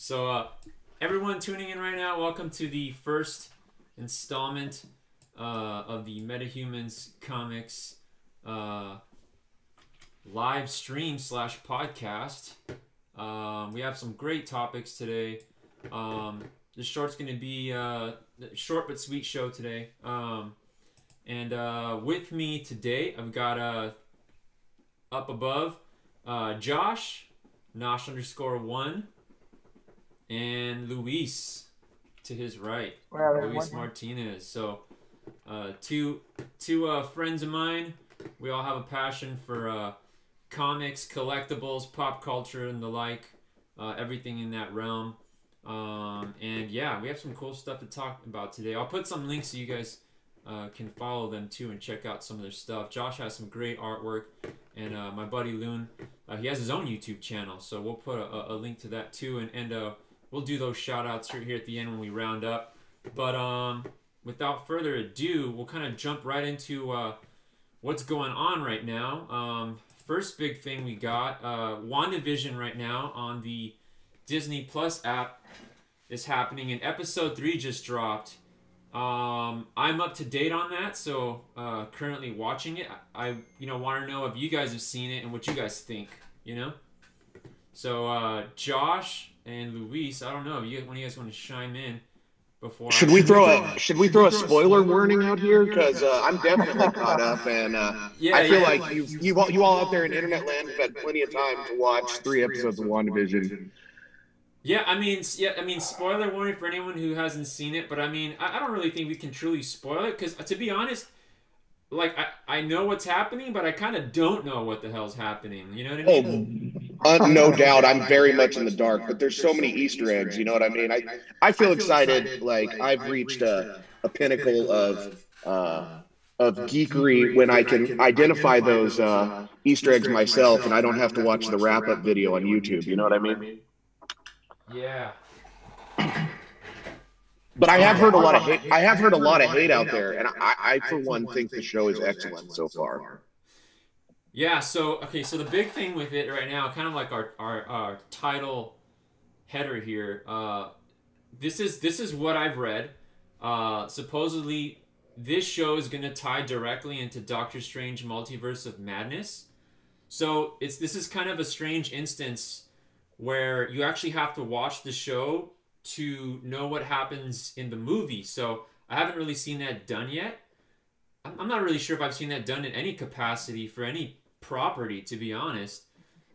So, everyone tuning in right now, welcome to the first installment of the MetaHumans Comics live stream / podcast. We have some great topics today. This short's going to be a short but sweet show today. And with me today, I've got up above Josh, Nosh_1. And Luis to his right, Luis Martinez. So, two friends of mine. We all have a passion for comics, collectibles, pop culture, and the like. Everything in that realm. And yeah, we have some cool stuff to talk about today. I'll put some links so you guys can follow them too and check out some of their stuff. Josh has some great artwork, and my buddy Loon, he has his own YouTube channel. So we'll put a link to that too, and we'll do those shout-outs here at the end when we round up. But without further ado, we'll kind of jump right into what's going on right now. First big thing we got, WandaVision right now on the Disney Plus app is happening, and episode 3 just dropped. I'm up to date on that, so currently watching it. I want to know if you guys have seen it and what you guys think, So Josh and Luis, I don't know. When you guys want to chime in before? Should we throw a spoiler warning out here? Because I'm definitely caught up, and I feel like you all out there in internet land have had plenty of time to watch 3 episodes of WandaVision. Yeah, I mean, spoiler warning for anyone who hasn't seen it. But I mean, I don't really think we can truly spoil it because, to be honest, like I know what's happening, but I kind of don't know what the hell's happening. You know what I mean? No doubt, I'm very much in the dark, but there's so many Easter eggs. You know what I mean? I feel excited. Like I've reached a pinnacle of geekery when I can identify those Easter eggs myself, and I don't have to watch the wrap-up video on YouTube. You know what I mean? Yeah. But I have heard a lot of hate. I have heard a lot of hate out there, and I for one think the show is excellent so far. Yeah. So the big thing with it right now, kind of like our title header here. This is what I've read. Supposedly, this show is going to tie directly into Doctor Strange Multiverse of Madness. So this is kind of a strange instance where you actually have to watch the show to know what happens in the movie. So I haven't really seen that done yet. I'm not really sure if I've seen that done in any capacity for any property, to be honest.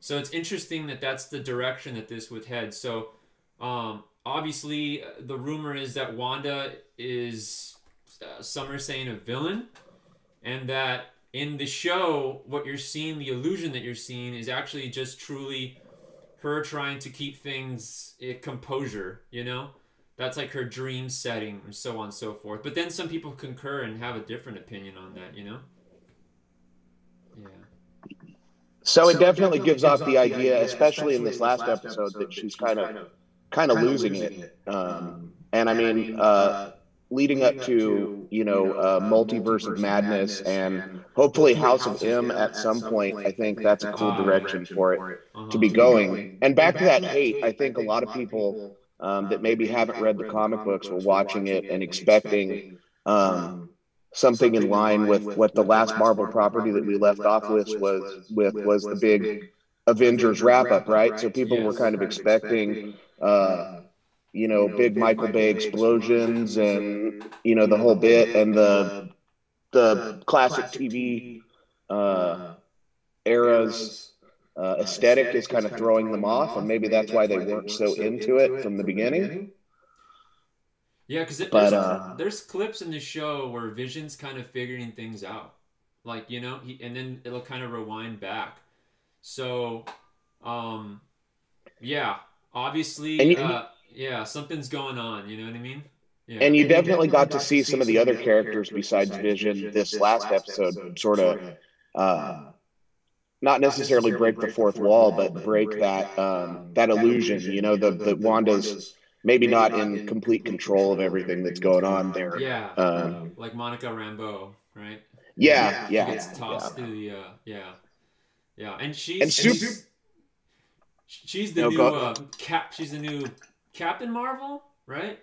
So it's interesting that that's the direction that this would head. So obviously the rumor is that Wanda is, some are saying, a villain, and that in the show, what you're seeing, the illusion that you're seeing, is actually just truly her trying to keep things in composure, That's like her dream setting, and so on and so forth. But then some people concur and have a different opinion on that, Yeah. So it definitely gives off the idea, especially in this last episode, that she's kind of losing it. And I mean, leading up to Multiverse of Madness and hopefully House of M at some point, I think that's a cool direction for it to be going. And back to that hate, I think a lot of people that maybe haven't read the comic books were watching it and expecting something in line with what the last Marvel property that we left off with was the big Avengers wrap up, right? So people were kind of expecting big Michael Bay explosions and the whole bit, and the classic TV era's aesthetic is kind of throwing them off, and maybe that's why they weren't so into it from the beginning. Yeah, because there's clips in the show where Vision's kind of figuring things out, like and then it'll kind of rewind back. So, yeah, obviously, something's going on. You know what I mean? Yeah. And you definitely got to see some of the other characters besides Vision this last episode, sort of not necessarily break the fourth wall, but break that illusion. The Wanda's maybe not in complete control of everything that's going on there. Yeah, like Monica Rambeau, right? Yeah. She gets tossed through the and she's the new she's the new Captain Marvel, right?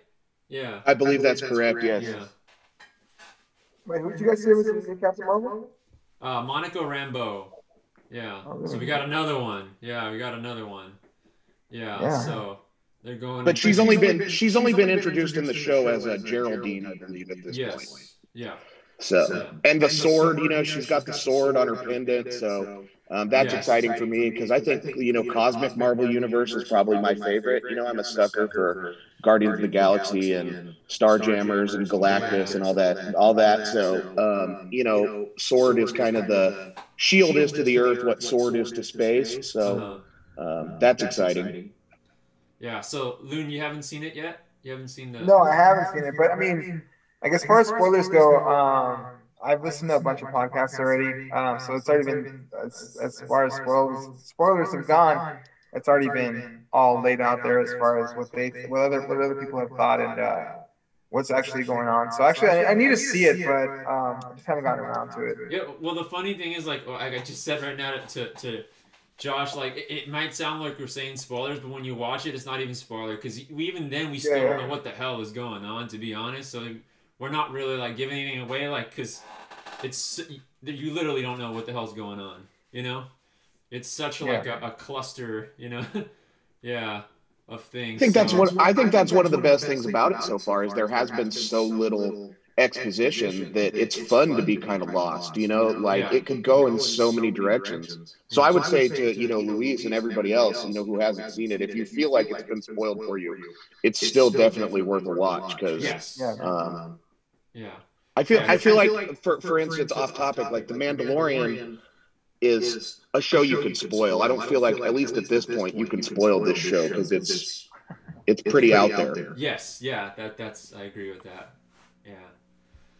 Yeah. I believe that's correct. Yes. Yeah. Wait, who'd you guys say was the Captain Marvel? Monica Rambeau. Yeah. Oh, So really? we got another one. Yeah, we got another one. Yeah. Yeah. So they're going. But she's only been introduced in the show as a Geraldine, I believe, at this point. Yeah. So, and the sword, she's got the sword on her pendant. So that's exciting for me because I think, Cosmic Marvel Universe is probably my favorite. I'm a sucker for Guardians of the Galaxy and Starjammers and Galactus and all that. So, sword is kind of shield is to the earth what sword is to space. So that's exciting. Yeah. So Loon, you haven't seen it yet? You haven't seen the? No, I haven't seen it, but I mean, like as far as spoilers go, I've listened to a bunch of podcasts already, so it's already been as far as spoilers have gone. It's already been all laid out there as far as what other people have thought and what's actually going on. So actually, I need to see it, but I just haven't gotten around to it. Yeah. Well, the funny thing is, like I just said right now to Josh, like it might sound like we're saying spoilers, but when you watch it, it's not even spoiler because we still don't know what the hell is going on, to be honest. So we're not really like giving anything away, like because you literally don't know what the hell's going on. It's such like a cluster, yeah, of things. I think that's one of the best things about it so far is there has been so little exposition that it's fun to be kind of lost. It could go in so many directions. So I would say to Luis and everybody else who hasn't seen it, if you feel like it's been spoiled for you, it's still definitely worth a watch because I feel like for instance, off topic, like The Mandalorian is a show you could spoil. I don't feel like, at least at this point, you can spoil this show because it's pretty out there. Yes, yeah, that's I agree with that. Yeah.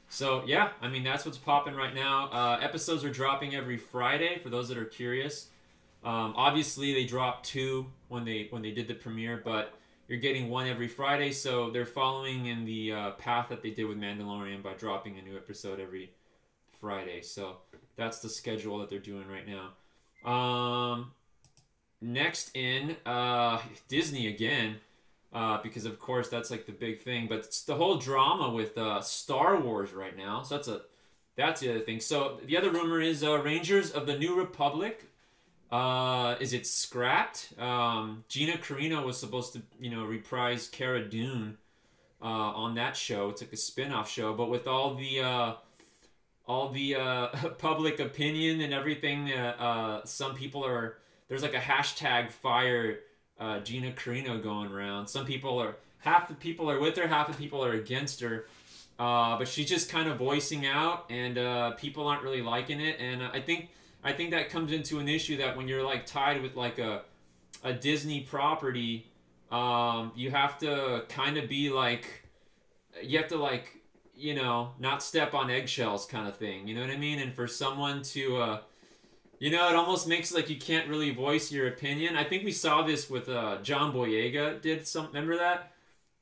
So yeah, I mean that's what's popping right now. Episodes are dropping every Friday for those that are curious. Obviously they dropped 2 when they did the premiere, but you're getting 1 every Friday. So they're following in the path that they did with Mandalorian by dropping a new episode every Friday. So that's the schedule that they're doing right now. Next in Disney again. Because of course that's like the big thing, but it's the whole drama with Star Wars right now. So that's the other thing. So the other rumor is Rangers of the New Republic. Is it scrapped? Gina Carano was supposed to reprise Cara Dune on that show. It's like a spin-off show, but with all the public opinion and everything, some people there's like a hashtag fire Gina Carano going around. Half the people are with her, half the people are against her. But she's just kind of voicing out, and people aren't really liking it. And I think that comes into an issue that when you're like tied with like a Disney property, you have to kind of be like, not step on eggshells kind of thing. You know what I mean? And for someone to it almost makes like you can't really voice your opinion. I think we saw this with John Boyega did some. Remember that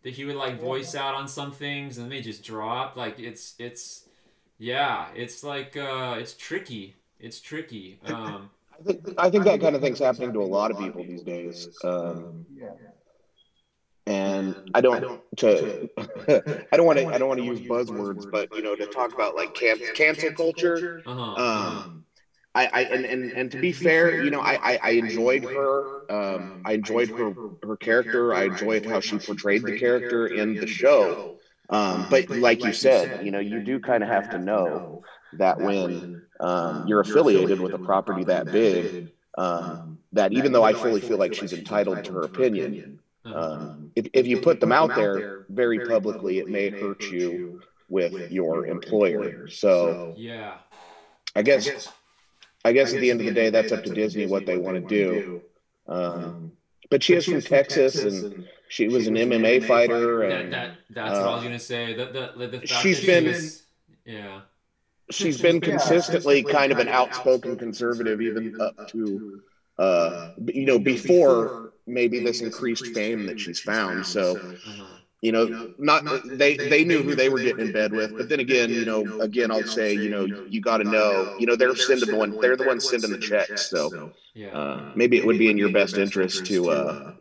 he would like voice out on some things and they just dropped. Like it's like it's tricky. It's tricky. I think that kind of thing's happening to a lot of people these days. And I don't want to use buzzwords, but to talk about like cancel culture. And to be fair, I enjoyed her. I enjoyed her character. I enjoyed how she portrayed the character in the show. But like you said, you do kind of have to know that when you're affiliated with a property that big, that even though I fully feel like she's entitled to her opinion, if you put them out there very publicly, it may hurt you with your employer. So yeah, I guess at the end of the day, that's up to Disney what they want to do. But she is from Texas, and she was an MMA fighter. And that's what I was gonna say. The fact she's been consistently kind of an outspoken conservative, even up to before maybe this increased fame that she's found. So. Not they knew who they were getting in bed with, but then again, I'll say, you got to know, they're the ones sending the checks. So maybe it would be in your best interest to,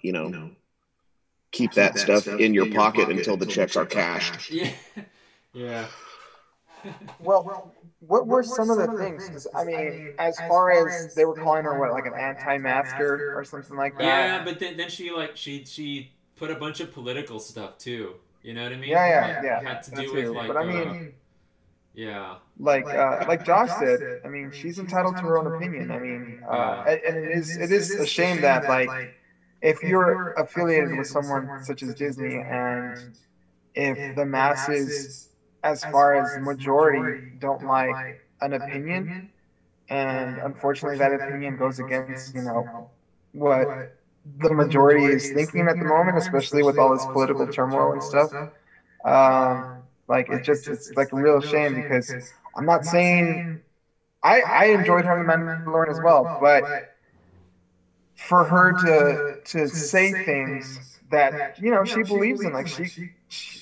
keep that stuff in your pocket until the checks are cashed. Yeah. Yeah. Well, what were some of the things? Because I mean, as far as they were calling her what, like an anti-masker or something like that. Yeah, but then she like she put a bunch of political stuff too. You know what I mean? Yeah. It had to That do with too. like But I mean, yeah. like Josh said, I mean, she's entitled to her own opinion. I mean, and it is a shame that like if you're affiliated with someone such as Disney, and if the masses, as far as the majority, don't like an opinion, and unfortunately that opinion goes against, what the majority is thinking at the moment, especially with all this political turmoil and stuff. Like it's like a real shame, because I'm not saying I enjoyed her in The Mandalorian as well, but for her to say things that she believes in, like she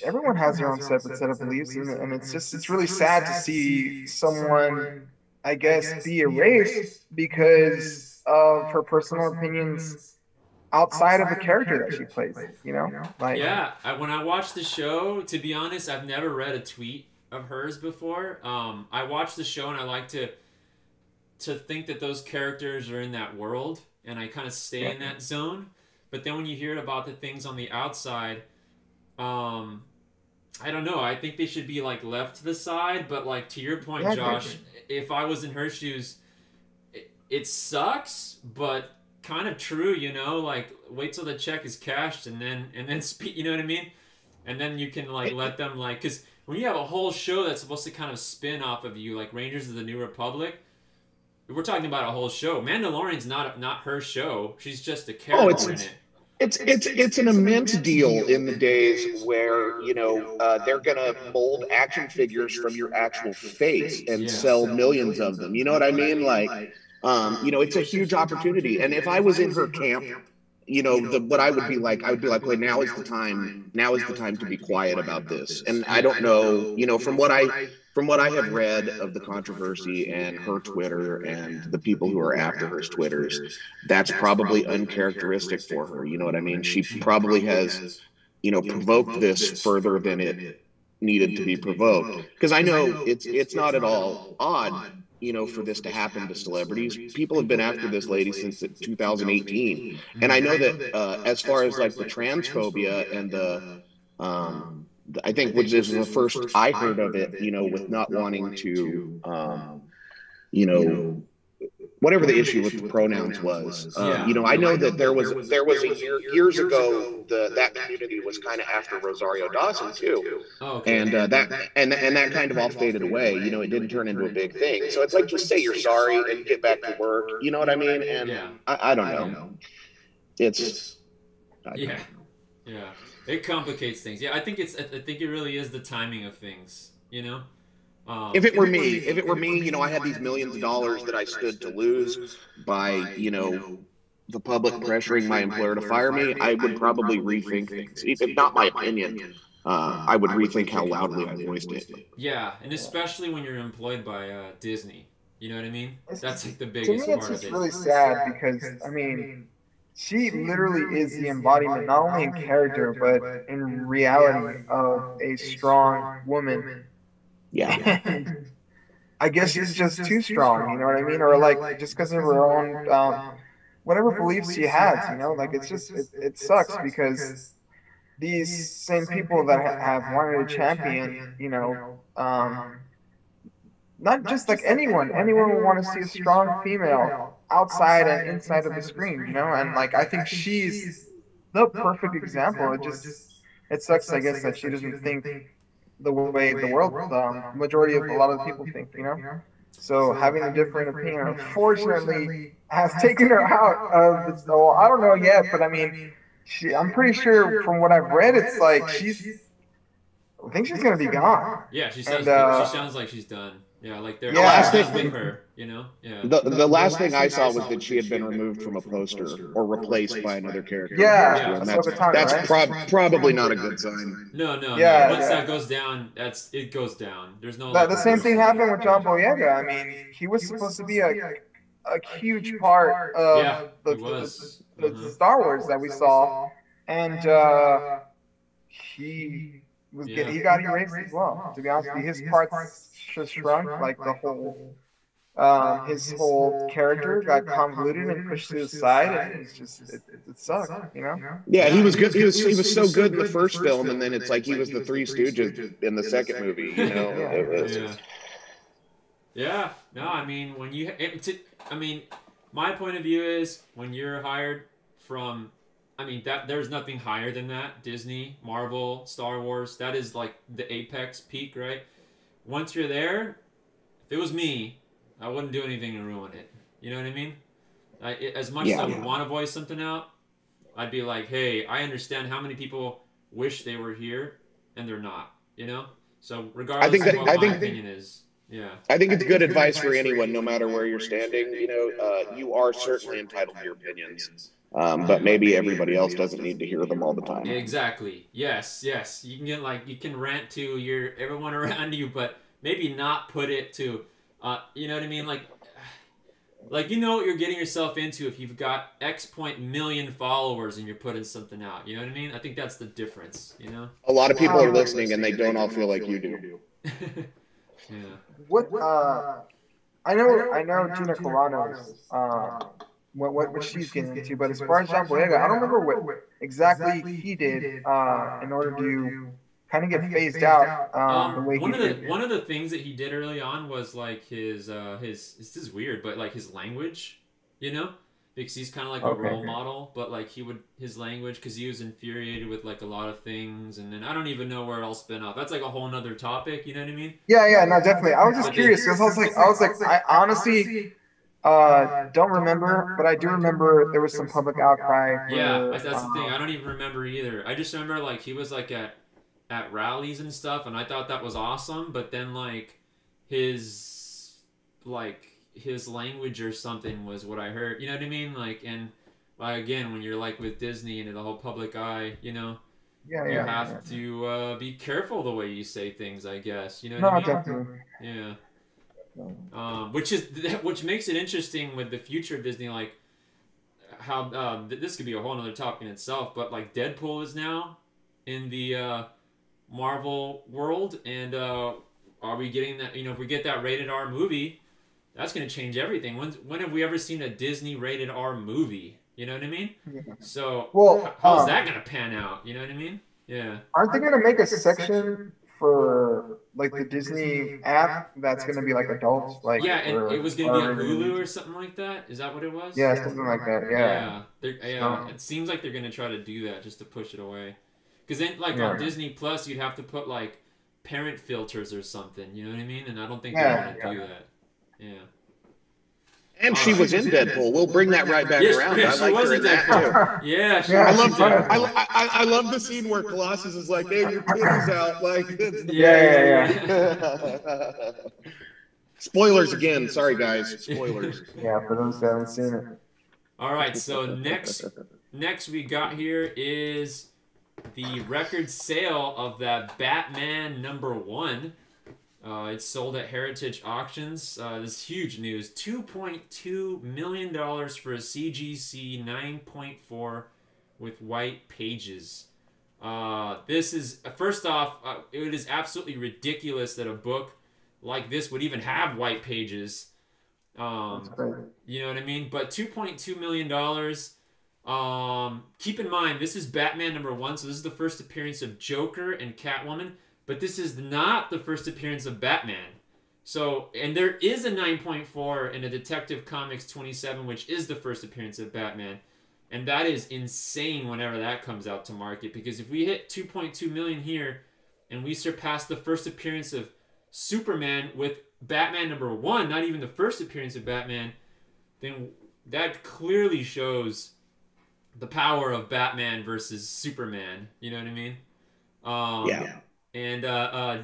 everyone has their own separate set of beliefs, and it's really sad to see someone, I guess, be erased because of her personal opinions outside of the character that she plays. Like Yeah, when I watched the show, to be honest, I've never read a tweet of hers before. I watched the show and I like to think that those characters are in that world, and I kind of stay in that zone. But then when you hear about the things on the outside, I don't know. I think they should be like left to the side. But like to your point, Josh, if I was in her shoes, it sucks, but kind of true. Like wait till the check is cashed and then speak. You know what I mean? And then you can like let them like, because when you have a whole show that's supposed to kind of spin off of you, like Rangers of the New Republic. We're talking about a whole show. Mandalorian's not her show. She's just a character in it. It's an immense deal in the days where they're gonna mold action figures from your actual face and sell millions of them. You know what I mean? Like, it's a huge opportunity. And if I was in her camp, what I would be like, wait, now is the time to be quiet about this. And I don't know, from what I have read of the controversy and her Twitter and the people who are after her Twitters, that's probably uncharacteristic for her. You know what I mean? She probably has, provoked this further than it needed to be provoked. Because I know it's not at all odd, for this to happen to celebrities. People have been after this lady since 2018. And I know that as far as like the transphobia and I think which is the first I heard of it, with not wanting to, whatever the issue with the pronouns was. I know that there was a years ago that community was kind of after Rosario Dawson too. Oh, okay. And that kind of all faded away. It didn't turn into a big thing. So it's like, just say you're sorry and get back to work. You know what I mean? And I don't know. Yeah. It complicates things. Yeah, I think it really is the timing of things. If it were me, I had these millions of dollars that I stood to lose by, the public pressuring my employer to fire me, I would probably rethink things. If not my opinion, I would rethink how loudly I voiced it. Yeah, and especially when you're employed by Disney. You know what I mean? That's like the To biggest me, part it's of just it. really sad because, I mean, she literally is the embodiment, not only in character, but in reality, of a strong woman. Yeah. And I guess she's just too strong, you know what I mean? Or like just because of her own, whatever beliefs she has, like it's just, it sucks because these same people that have wanted to champion, not just like anyone would want to see a strong female outside and inside of the screen, and like I think she's the perfect example. It sucks, I guess, that she doesn't think the way the world, majority of a lot of the people think, So having a different opinion, unfortunately, has taken her out of the. So I don't know yet, but I mean, I'm pretty sure from what I've read, it's like I think she's gonna be gone. Yeah, she sounds like she's done. Yeah, like they're last done thing- with her. Yeah. The last thing I saw was that she had been removed from a poster or replaced by another character. Yeah, And Ahsoka Tano, that's right? probably not a good sign. No. Yeah, Once yeah. that goes down, it goes down. There's no. The same thing happened with John Boyega. I mean, he was supposed to be a huge part of he was. the Star Wars that we saw, and he got erased as well. To be honest with you, his parts just shrunk, like the whole his whole character got convoluted and pushed to the side, and it's just it sucked, you know. Yeah, he was good. He was so good in the first film, and then it's like he was the Three Stooges in the second movie. You know. Yeah. No, I mean my point of view is when you're hired from, I mean that there's nothing higher than that. Disney, Marvel, Star Wars. That is like the apex peak, right? Once you're there, if it was me, I wouldn't do anything to ruin it. You know what I mean? As much as I would want to voice something out, I'd be like, hey, I understand how many people wish they were here and they're not. You know? So regardless of what my opinion is, yeah. I think it's good advice for anyone, no matter where you're standing. You know, you are certainly entitled to your opinions. But maybe everybody else doesn't need to hear them all the time. Exactly. Yes. You can you can rant to everyone around you, but maybe not put it to, you know what I mean? Like you know what you're getting yourself into if you've got X million followers and you're putting something out. You know what I mean? I think that's the difference. You know. A lot of people are listening and they don't all feel like you do. Yeah. What I know Gina Carano's what she's getting into, but as far as John Boyega, I don't remember what exactly he did in order to kind of get phased out the way one of the things that he did early on was like his this is weird, but like his language, you know, because he's kind of like a role model, but like his language, because he was infuriated with like a lot of things, and then I don't even know where it all spin off. That's like a whole nother topic, you know what I mean? Yeah, no, definitely. I was just curious because I was like, I honestly don't remember, but I do remember there was some public outcry. That's the thing. I don't even remember either. I just remember like he was like at rallies and stuff, and I thought that was awesome, but then like his language or something was what I heard, you know what I mean? Like, and again, when you're like with Disney and the whole public eye, you know, you have to be careful the way you say things, I guess, you know what I mean? Definitely. Yeah. Which makes it interesting with the future of Disney, like how this could be a whole other topic in itself, but like Deadpool is now in the Marvel world, and are we getting that? You know, if we get that rated R movie, that's going to change everything. When have we ever seen a Disney rated R movie? You know what I mean? So how's that going to pan out? You know what I mean? Yeah. Aren't they going to make a section for like the Disney app that's going to be like adults? Like and it was going to be on Hulu or something like that. Is that what it was? Yeah, something like that. Yeah. It seems like they're going to try to do that just to push it away. Because then, like on Disney Plus, you'd have to put like parent filters or something. You know what I mean? And I don't think they want to do that. Yeah. And she was in Deadpool. We'll bring that right back around. I liked her in that too. Yeah, I love the scene where Colossus is like, "Hey, your titty's out!" Like, Spoilers again. Sorry, guys. Spoilers. Yeah, for those that haven't seen it. All right. So next we got here is the record sale of that Batman #1. It's sold at Heritage Auctions. This is huge news. $2.2 million for a CGC 9.4 with white pages. This is, first off, it is absolutely ridiculous that a book like this would even have white pages. You know what I mean? But $2.2 million. Keep in mind, this is Batman #1, so this is the first appearance of Joker and Catwoman. But this is not the first appearance of Batman. So, and there is a 9.4 in a Detective Comics 27, which is the first appearance of Batman. And that is insane whenever that comes out to market. Because if we hit 2.2 million here, and we surpass the first appearance of Superman with Batman #1, not even the first appearance of Batman, then that clearly shows the power of Batman versus Superman. You know what I mean? And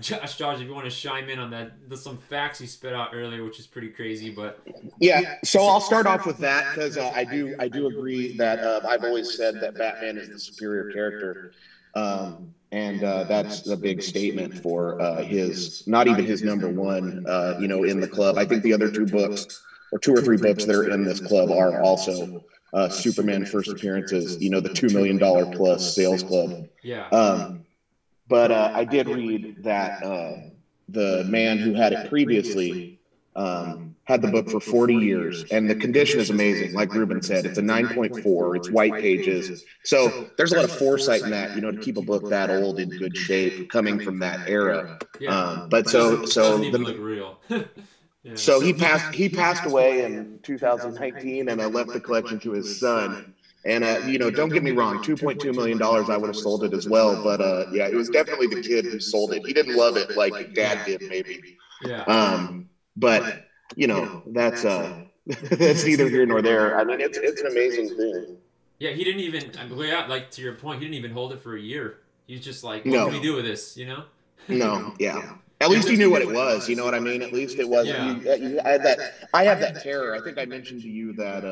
Josh, if you want to chime in on that, there's some facts he spit out earlier, which is pretty crazy. But so I'll start off with that because I do agree that I've always said that Batman is the superior character, and that's a big statement for not even his #1, in the club. I think the other two or three books that are in this club are also Superman first appearances, you know, the $2 million plus sales club. Yeah. But I did read that the man who had it previously had the book for 40 years, and the condition is amazing. Like Ruben said, it's a 9.4, it's white pages. So there's a lot of foresight in that, you know, to keep a book that old in good shape coming from that era. Yeah. But doesn't even look real. Yeah. So he passed away in 2019, and I left the collection to his son. And you know, don't get me wrong, $2.2 million, I would have sold it as well. But yeah, it was definitely the kid who sold it. He didn't love it like Dad did, maybe. Yeah. But you know, that's that's neither here nor there. I mean, it's an amazing thing. Yeah, he didn't even. Yeah, like to your point, he didn't even hold it for a year. He's just like, what can we do with this? You know? No. Yeah. At least he knew what it was. You know what I mean? At least it was. Yeah. I have that terror. I think I mentioned to you that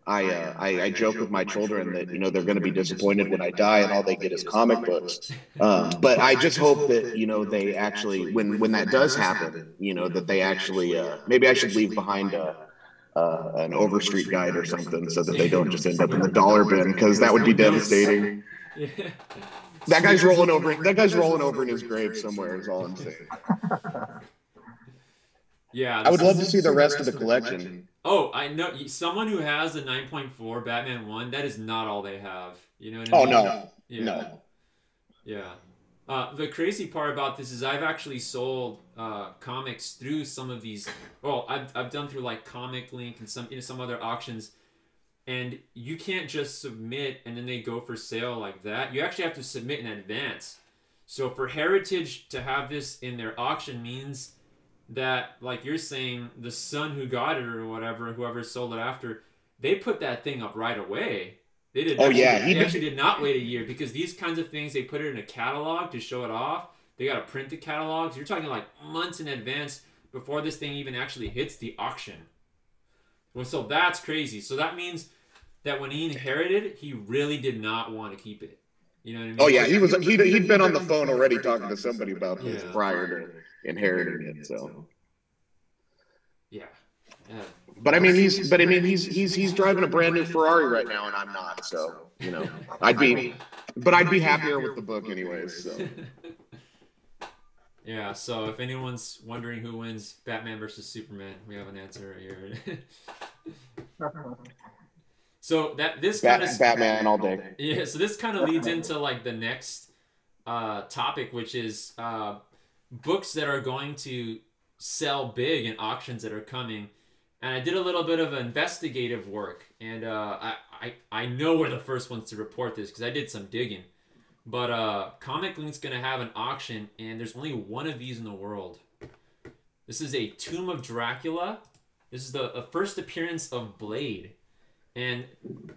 I joke with my children that, you know, they're going to be disappointed when I die and all they get is comic books. But I just hope that, you know, they actually, when that does happen, you know, that they actually, maybe I should leave behind an Overstreet guide or something so that they don't just end up in the dollar bin, because that would be devastating. Yeah. That guy's rolling over. That guy's rolling over in his grave somewhere. Is all I'm saying. Yeah, I would love to see the rest of the collection. Oh, I know someone who has a 9.4 Batman 1. That is not all they have. You know what I mean? Oh no, yeah. no. Yeah. The crazy part about this is I've actually sold comics through some of these. Well, I've done through like Comic Link and some other auctions. And you can't just submit and then they go for sale like that. You actually have to submit in advance. So for Heritage to have this in their auction means that, like you're saying, the son who got it or whatever, whoever sold it after, they put that thing up right away. They did. Oh, actually, yeah. They actually did not wait a year, because these kinds of things, they put it in a catalog to show it off. They got to print the catalogs. You're talking like months in advance before this thing even actually hits the auction. Well, so that's crazy. So that means that when he inherited, he really did not want to keep it. You know what I mean? Oh yeah, he'd been on the phone already talking to somebody about this prior to inheriting it. So yeah. But I mean, he's driving a brand new Ferrari right now, and I'm not. So you know, I'd be happier with the book anyways. So. Yeah. So if anyone's wondering who wins Batman versus Superman, we have an answer right here. So this kind of Batman all day. Yeah, so this kind of leads into like the next topic, which is books that are going to sell big in auctions that are coming. And I did a little bit of investigative work, and I know we're the first ones to report this because I did some digging. But Comic Link's gonna have an auction, and there's only one of these in the world. This is a Tomb of Dracula. This is the first appearance of Blade. And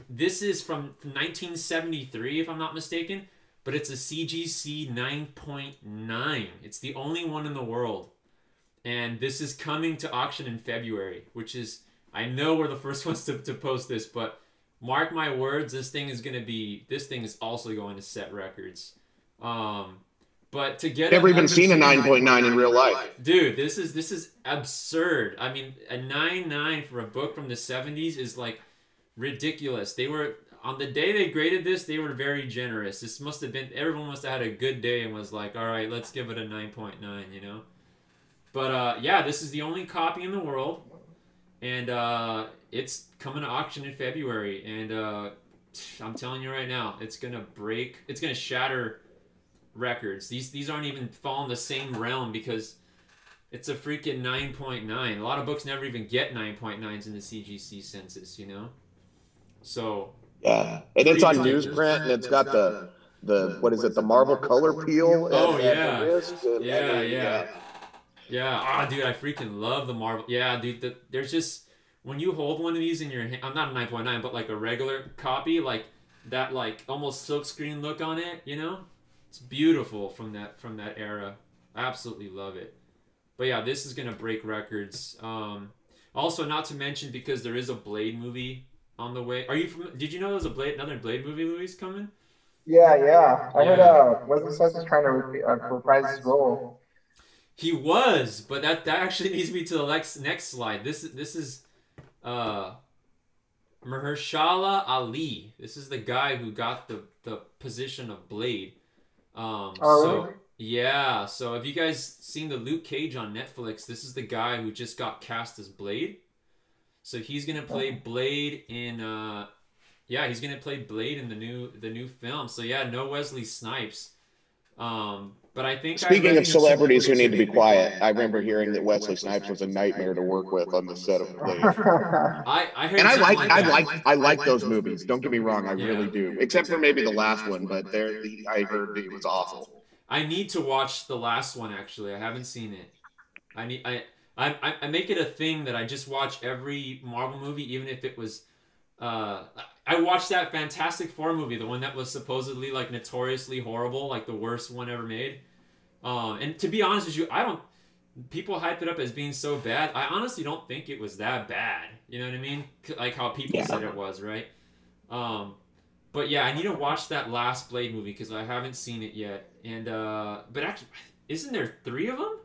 this is from 1973, if I'm not mistaken, but it's a CGC 9.9. It's the only one in the world. And this is coming to auction in February, which is, I know we're the first ones to post this, but mark my words, this thing is also going to set records. But to get never even seen a 9.9 in real life. Dude, this is absurd. I mean, a 9.9 for a book from the 70s is like ridiculous. They were, on the day they graded this, they were very generous. This must have been, everyone must have had a good day and was like, all right, let's give it a 9.9, you know? But yeah, this is the only copy in the world, and it's coming to auction in February, and I'm telling you right now, it's gonna shatter records. These aren't even fall in the same realm because it's a freaking 9.9. A lot of books never even get 9.9s in the CGC census, you know? So yeah, and it's on newsprint, and it's got the what is it, the Marvel color peel? Oh at yeah. The wrist, Yeah. Ah, dude, I freaking love the Marvel. Yeah, dude, there's just, when you hold one of these in your hand, I'm not a 9.9, but like a regular copy, like that, like almost silkscreen look on it, you know? It's beautiful from that era. I absolutely love it. But yeah, this is gonna break records. Also, not to mention, because there is a Blade movie on the way. Did you know there was another Blade movie, Louis, coming? Yeah. I heard Wesley Snipes is trying to reprise his role. He was, but that actually leads me to the next slide. This is Mahershala Ali. This is the guy who got the position of Blade. Oh, So really? yeah, so have you guys seen the Luke Cage on Netflix? This is the guy who just got cast as Blade. So he's gonna play Blade in yeah, he's gonna play Blade in the new film. So yeah, no Wesley Snipes. But I think Speaking of celebrities who need to be quiet, I remember hearing that Wesley Snipes was a nightmare to work with on the set of Blade. I heard And I I like those movies. Don't get me wrong, I really do. Except for maybe the last one, but I heard it was awful. I need to watch the last one actually. I haven't seen it. I make it a thing that I just watch every Marvel movie, even if it was I watched that Fantastic Four movie, the one that was supposedly like notoriously horrible, like the worst one ever made. And to be honest with you, people hype it up as being so bad. I honestly don't think it was that bad. You know what I mean? Like how people said it was, right? But yeah, I need to watch that last Blade movie because I haven't seen it yet. And but actually, isn't there 3 of them?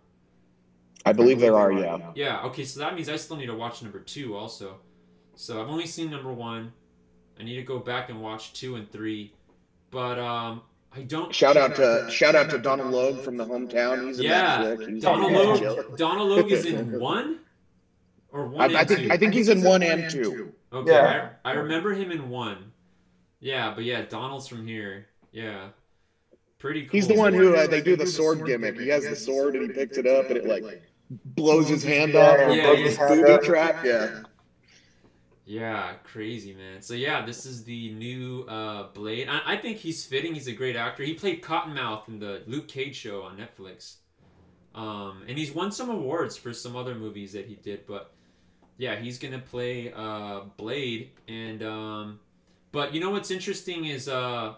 I believe there are, yeah. Yeah. Okay, so that means I still need to watch number 2 also. So I've only seen number 1. I need to go back and watch 2 and 3. But I don't. Shout out to Donald Logue from the hometown. He's in that flick. Donald Logue is in 1 or 1 and 2. I think he's in 1 and 2. Okay, Yeah. I remember him in 1. Yeah, but yeah, Donald's from here. Yeah, pretty cool. He's the one who they do the sword gimmick. He has the sword and he picks it up and it like blows his hand off or blows his booby trap. Yeah. Yeah, crazy, man. So yeah, this is the new Blade. I think he's fitting. He's a great actor. He played Cottonmouth in the Luke Cage show on Netflix. And he's won some awards for some other movies that he did. But yeah, he's gonna play Blade. And but you know what's interesting is man,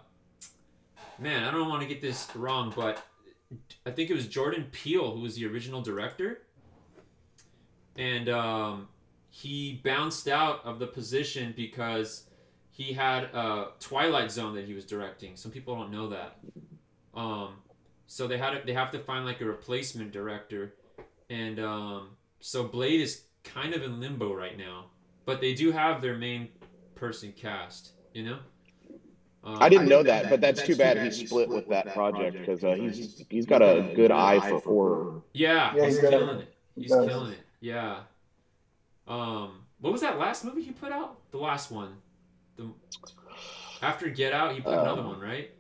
I don't want to get this wrong, but I think it was Jordan Peele who was the original director. And he bounced out of the position because he had a Twilight Zone that he was directing. Some people don't know that. So they have to find like a replacement director, and so Blade is kind of in limbo right now. But they do have their main person cast, you know. I didn't know that, but that's too bad he split with that project because he's got a good eye for horror. Yeah, he's killing it. He's killing it. Yeah. What was that last movie he put out? The last one. After Get Out, he put another one, right?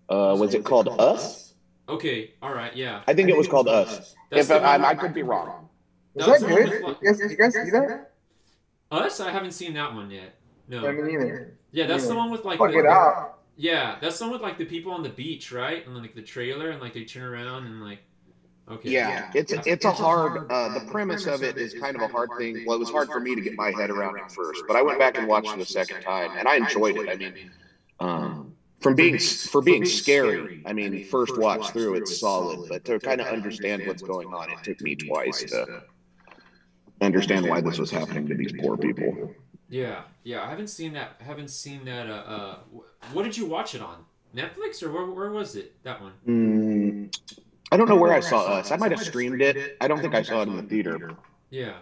Was it called Us? Okay, all right, yeah. I think it was called Us. I could be wrong. Is that good? You guys see that? Us? I haven't seen that one yet. No. I mean, neither. Yeah, that's the one with like. Fuck it out. Yeah, that's the one with like the people on the beach, right? And like the trailer, and like they turn around and like. Okay. Yeah, it's a hard. The premise of it is kind of a hard thing. Well, it was hard for me to get my head around it first, but I went back and watched it a second time, and I enjoyed it. I mean, for being scary, I mean, first watch through, it's solid, but to kind of understand what's going on, it took me twice to understand why this was happening to these poor people. Yeah, I haven't seen that. What did you watch it on? Netflix or where was it? That one. I don't know where I saw Us. I might have streamed it. I don't think I saw it in the theater. Yeah.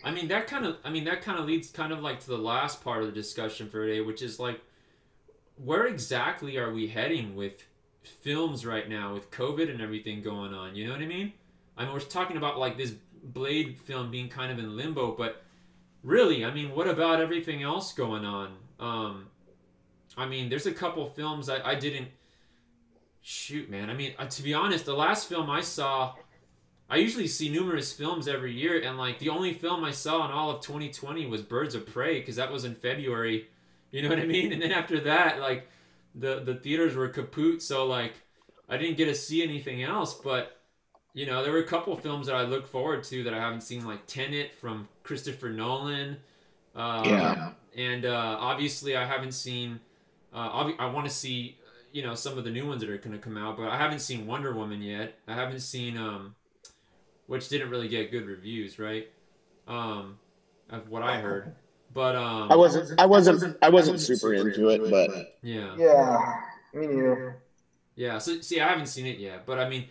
I mean that kind of leads kind of like to the last part of the discussion for today, which is like where exactly are we heading with films right now with COVID and everything going on? You know what I mean? I mean, we're talking about like this Blade film being kind of in limbo, but really, I mean, what about everything else going on? I mean, there's a couple films I didn't shoot, man. I mean, to be honest, the last film I saw, I usually see numerous films every year, and like the only film I saw in all of 2020 was Birds of Prey, because that was in February. You know what I mean? And then after that, like the theaters were kaput, so like I didn't get to see anything else. But you know, there were a couple films that I look forward to that I haven't seen, like Tenet from Christopher Nolan. And obviously I haven't seen. I want to see, you know, some of the new ones that are going to come out, but I haven't seen Wonder Woman yet. I haven't seen which didn't really get good reviews, right? Of what I heard. But I wasn't super into it, but yeah, me neither. Yeah, so see, I haven't seen it yet, but I mean,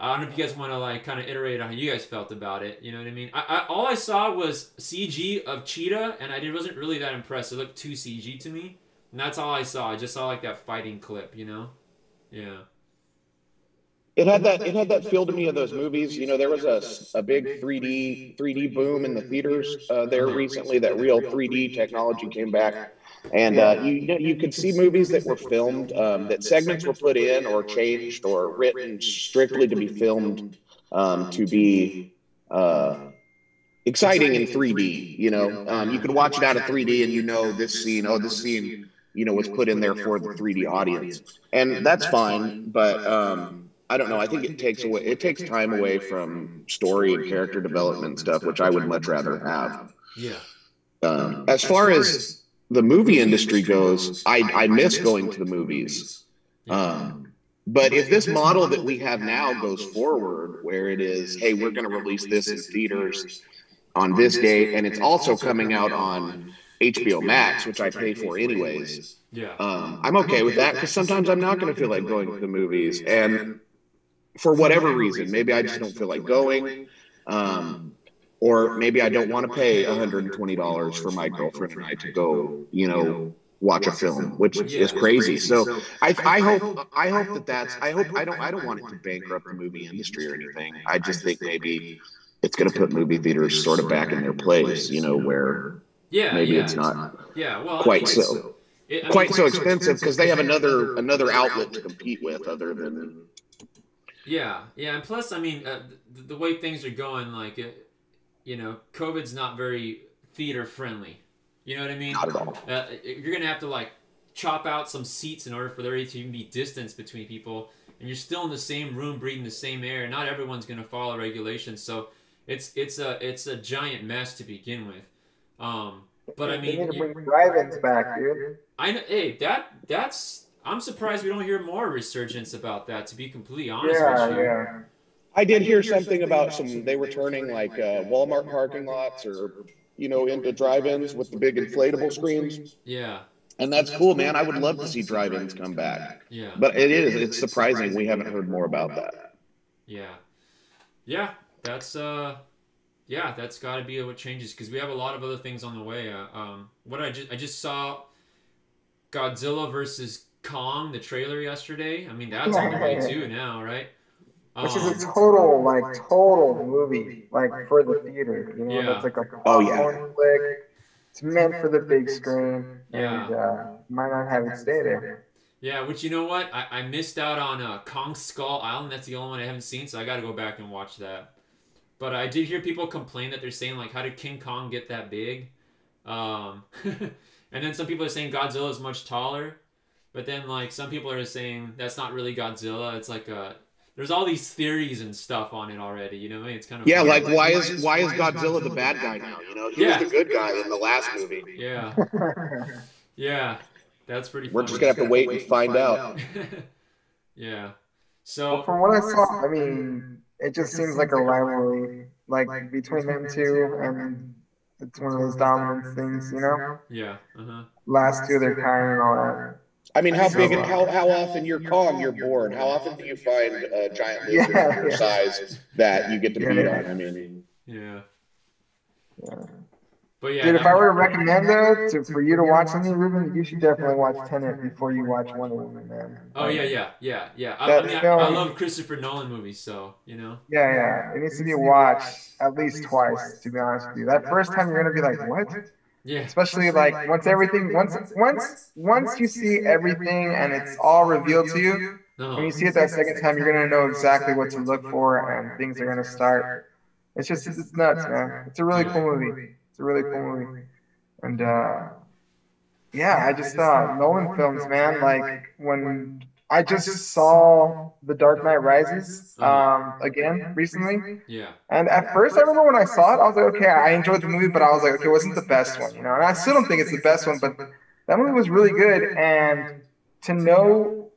I don't know if you guys want to like kind of iterate on how you guys felt about it. You know what I mean? All I saw was CG of Cheetah, and I wasn't really that impressed. It looked too CG to me, and that's all I saw. I just saw like that fighting clip, you know? Yeah. It had that feel to me of those movies. You know, there was a big 3D boom in the theaters there recently. That real 3D technology came back, and you could see movies that were filmed, that segments were put in or changed or written strictly to be filmed to be exciting in 3D. You know, you could watch it out of 3D and you know this scene. Oh, this scene, you know, was put in there for the 3D audience, and that's fine. But I don't know. I think it takes time away from story and character development stuff, which I would much rather have. Yeah. As far as the movie industry goes, I miss going to the movies. But if this model that we have now goes forward, where it is, hey, we're going to release this in theaters on this date, and it's also coming out on HBO Max, which I pay for anyways. Yeah. I'm okay with that, because sometimes I'm not going to feel like going to the movies, and for whatever reason, maybe I just don't feel like going, or maybe I don't want to pay $120 for my girlfriend and I to go, you know, watch a film, which is crazy. So I hope I don't want it to bankrupt the movie industry or anything. I just think maybe it's going to put movie theaters sort of back in their place, you know, where maybe it's not quite so expensive, because they have another outlet to compete with other than. Yeah, and plus, I mean, the way things are going, like, you know, COVID's not very theater friendly. You know what I mean? Not at all. You're gonna have to like chop out some seats in order for there to even be distance between people, and you're still in the same room breathing the same air. Not everyone's gonna follow regulations, so it's a giant mess to begin with. But I mean, they need to bring drive-ins back, dude. I know. Hey, that's. I'm surprised we don't hear more resurgence about that, to be completely honest with you. Yeah. I did hear something about they were turning like Walmart parking lots, or, you know, into drive-ins with the big inflatable screens. Yeah. And that's cool, man. I would love to see drive-ins come back. Yeah. But it's surprising we haven't heard more about that. Yeah. Yeah, that's got to be what changes, because we have a lot of other things on the way. I just saw Godzilla versus Kong, the trailer yesterday. I mean, that's on the way too now, right? Which is a total movie, like, for the theater. You know, that's like a popcorn flick. It's meant for the big screen, and might not have it stay there. Yeah, which, you know what? I missed out on Kong Skull Island. That's the only one I haven't seen, so I got to go back and watch that. But I did hear people complain that they're saying, like, how did King Kong get that big? And then some people are saying Godzilla is much taller. But then, like, some people are saying that's not really Godzilla. It's like there's all these theories and stuff on it already. You know what I mean? It's kind of funny. Like, why is Godzilla the bad guy now? You know, he was the good guy in the last movie. Yeah. Yeah, that's pretty funny. We're just gonna have to wait and find out. Yeah. So from what I saw, I mean, it just seems like a rivalry, like between them two, and it's one of those dominant things, you know? Yeah. Last two of their kind and all that. I mean, how big and how often you're Kong, you're bored. How often do you find a giant lizard of your size that you get to beat on? I mean, But yeah, dude, if I were to recommend though for you to watch something, Ruben, you should definitely watch Tenet before you watch Wonder Woman, man. Oh yeah. I love Christopher Nolan movies, so you know. Yeah. It needs to be watched at least twice, to be honest with you. That first time you're gonna be like, what? Yeah. Especially like once you see everything and it's all revealed to you, when you see it that second time, you're gonna know exactly what to look for, and things are gonna start. It's nuts, man. It's a really cool movie. And I just thought Nolan films, man. Like when I just saw The Dark Knight Rises again recently. Yeah. And at first, I remember when I saw it, I was like, okay, I enjoyed the movie, but I was like, okay, it wasn't the best one, you know? And I still don't think it's the best one, but that movie was really good. And to know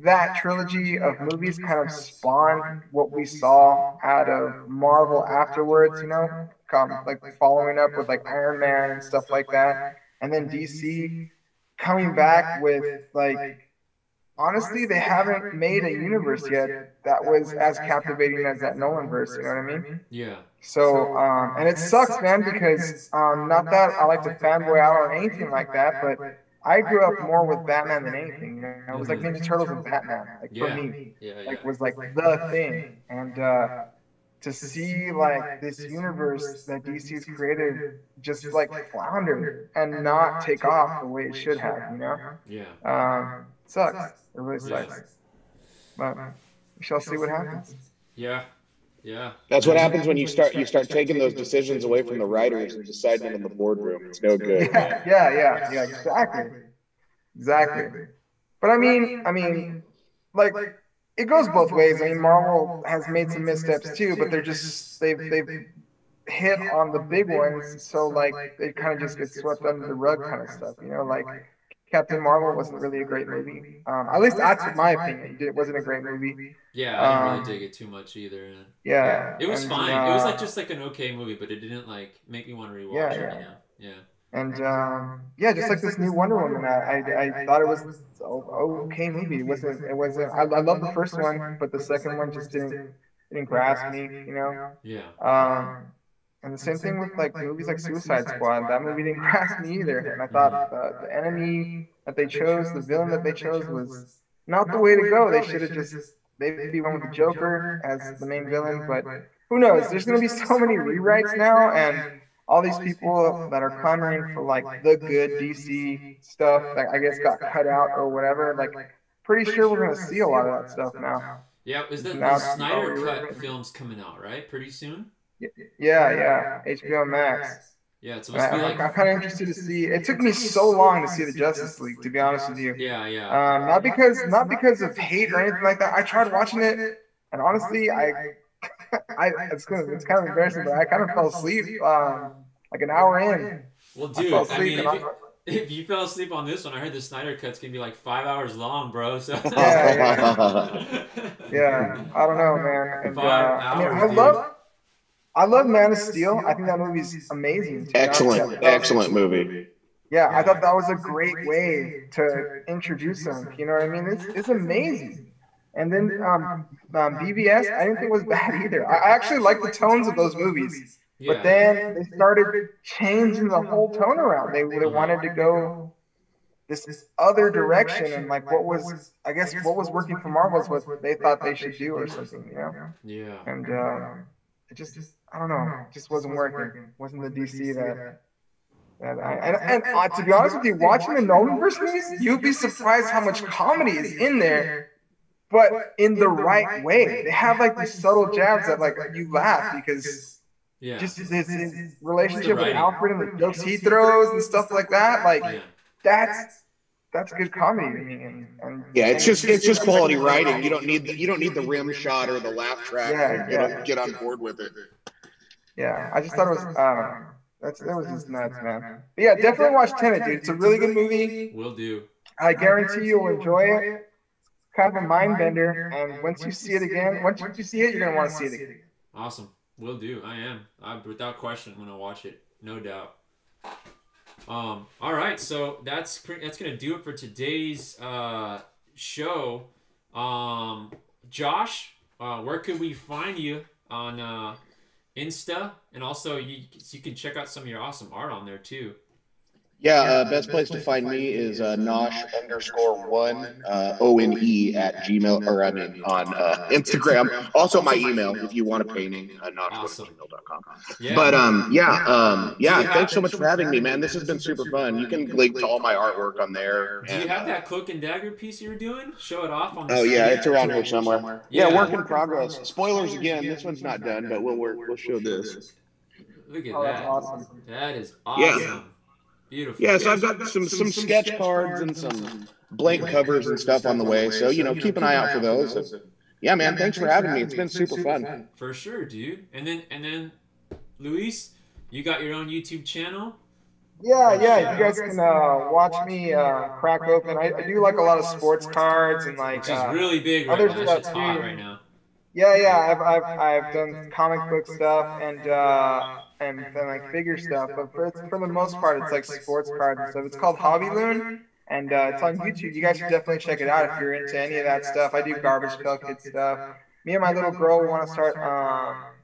that trilogy of movies kind of spawned what we saw out of Marvel afterwards, you know? Like following up with like Iron Man and stuff like that. And then DC coming back with like honestly, they haven't made a universe yet that was as captivating as that Nolan verse. You know what I mean? Yeah. So, and it sucks, man, because not that I like to fanboy out on anything like that, but I grew up more with Batman than anything. You know, it was like Ninja Turtles and Batman, like for Yeah. me, Yeah. like was like the thing. And to see like this universe that DC's created just like flounder and not take off the way it should have, you know? Yeah. Sucks. It really sucks. But we shall see what happens. Yeah. Yeah. That's what happens when you start taking those decisions away from the writers and deciding them in the boardroom. It's no good. Yeah, exactly. But like it goes both ways. I mean, Marvel has made some missteps too, but they've hit on the big ones, so like it kind of just gets swept under the rug kind of stuff, you know, like Captain Marvel wasn't really a great movie. At least that's my opinion. It wasn't a great movie. Yeah, I didn't really dig it too much either. And yeah, it was fine. It was like just like an okay movie, but it didn't like make me want to rewatch it. You know? Yeah. And yeah, just like this new Wonder Woman, I thought it was an okay movie. It wasn't. I love the first one, but the second one just didn't grasp me. You know. Yeah. And the same thing with like movies like Suicide Squad. That movie didn't grasp me either. And I thought the enemy that they chose, the villain that they chose, was not the way to go. They should have just maybe went with the Joker as the main villain. But who knows? There's going to be so many rewrites now, and all these people that are clamoring for like the good DC stuff that I guess got cut out or whatever. Like, pretty sure we're going to see a lot of that stuff now. Yeah, is the Snyder Cut films coming out, right? Pretty soon? Yeah. HBO Max. Yeah, it's supposed to be like... I'm kind of interested to see. It took me so long to see the Justice League, to be honest with you. Yeah. Not because of hate or anything like that. I tried watching it, and honestly, it's kind of embarrassing, but I kind of fell asleep like an hour in. Well, dude, I mean, if you fell asleep on this one, I heard the Snyder Cut's gonna be like 5 hours long, bro. So yeah, I don't know, man. And, 5 hours, I love Man of Steel. I think that movie's amazing. Excellent movie. Yeah, I thought that was a great way to introduce them. You know what I mean? It's amazing. And then BVS, I didn't think was bad either. I actually like the tones of those movies. Yeah. But then they started changing the whole tone around. They wanted to go this other direction, and like what was working for Marvel is what they thought they should do or something, you know? Yeah. And it just I don't know, it just wasn't working. It wasn't the DC that to be honest with you, watching the Novinger movies, you'd be surprised how much comedy is in there, but in the right way. They have like these subtle jabs that like you laugh because just his relationship with Alfred and the jokes he throws and stuff like that, like that's good comedy to me. And it's just quality writing. You don't need the rim shot or the laugh track to get on board with it. Yeah, I just thought it was that was just nuts, man. But yeah, definitely watch Tenet, dude. It's a really good movie. Will do. I guarantee you'll enjoy it. It's kind of a mind bender, and once you see it, you're gonna want to see it again. Awesome. Will do. I'm without question gonna watch it, no doubt. All right, so that's gonna do it for today's show. Josh, where could we find you on Insta, and also you can check out some of your awesome art on there too. Yeah, best place to find me is Nosh_1 ONE at Gmail, or I mean on Instagram. Also my email if you want a painting, nosh@gmail.com. Yeah. But thanks so much for having me, man. This has been super fun. You can link to all my artwork on there. Do you have that cloak and dagger piece you were doing? Show it off on the screen. It's around here somewhere. Yeah, work in progress. Spoilers again. This one's not done, but we'll show this. Look at that. That's awesome. That is awesome. Yeah. Beautiful. Yeah, so I've got some sketch cards and some blank covers and stuff on the way. So, keep an eye out for those. Yeah, man, thanks for having me. It's been super fun. For sure, dude. And then Luis, you got your own YouTube channel? Yeah. You guys can watch me crack open. I do like a lot of sports cards and like which is really big right now. That shit's hot right now. Yeah. I've done comic book stuff and like figure stuff, but for the most part, it's like sports cards and stuff. It's called Hobby Loon. And it's on YouTube. You guys should definitely check it out if you're into any of that stuff. I do Garbage Pail Kid stuff. Me and my little girl, we want to start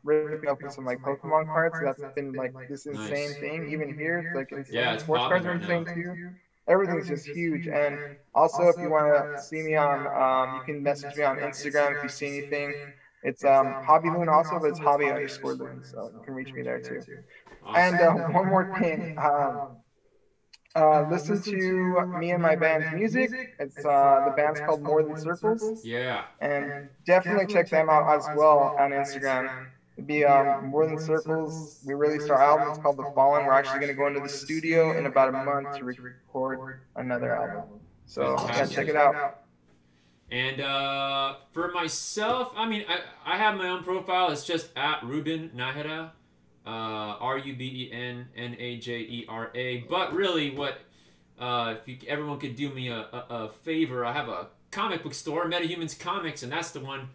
ripping open some like Pokemon cards. So that's been like this insane thing. Even here, it's like insane. Yeah, it's Sports cards popping are right insane now. too. Everything's just huge. And also, if you want to see me on, you can message me on Instagram if you see anything. It's Hobby Loon also, but it's hobby_Loon. So you can reach me there too. Awesome. And one more thing. Listen to me and my band's music. It's the band's called More Than Circles. Yeah. And definitely check them out as well on Instagram. It'd be More Than Circles. We released our album. It's called The Fallen. We're actually going to go into the studio in about a month to record another album. So yeah, check it out. And for myself, I mean, I have my own profile. It's just at Ruben Najera. RUBENNAJERA. But really, what if everyone could do me a favor? I have a comic book store, MetaHumans Comics, and that's the one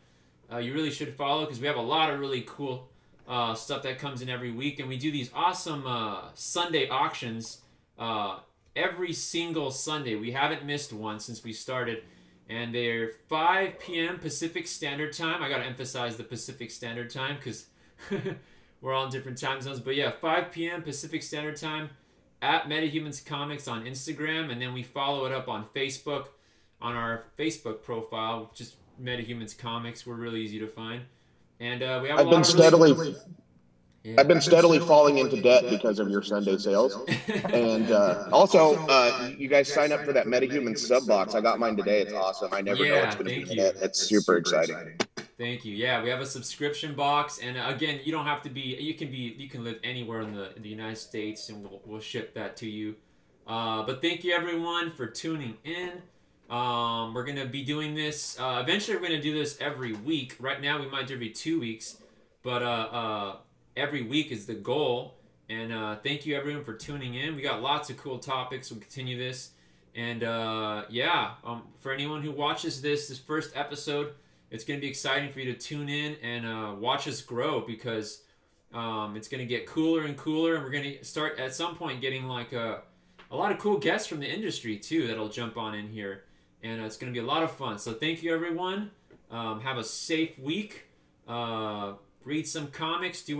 you really should follow because we have a lot of really cool stuff that comes in every week, and we do these awesome Sunday auctions every single Sunday. We haven't missed one since we started, and they're 5 p.m. Pacific Standard Time. I gotta emphasize the Pacific Standard Time because we're all in different time zones. But yeah, 5 p.m. Pacific Standard Time at MetaHumans Comics on Instagram. And then we follow it up on Facebook, on our Facebook profile, just MetaHumans Comics. We're really easy to find. And we have I've been steadily falling into debt because of your Sunday sales. And also, you guys sign up for that MetaHumans sub box. I got mine today. It's awesome. I never know what's going to be in it. It's super exciting. Thank you. Yeah, we have a subscription box, and again, you don't have to be. You can live anywhere in the United States, and we'll ship that to you. But thank you everyone for tuning in. We're gonna be doing this. Eventually, we're gonna do this every week. Right now, we might do every 2 weeks, but every week is the goal. And thank you everyone for tuning in. We got lots of cool topics. We'll continue this, and yeah, for anyone who watches this first episode. It's going to be exciting for you to tune in and watch us grow because it's going to get cooler and cooler. And we're going to start at some point getting like a lot of cool guests from the industry too that'll jump on in here. And it's going to be a lot of fun. So thank you, everyone. Have a safe week. Read some comics. Do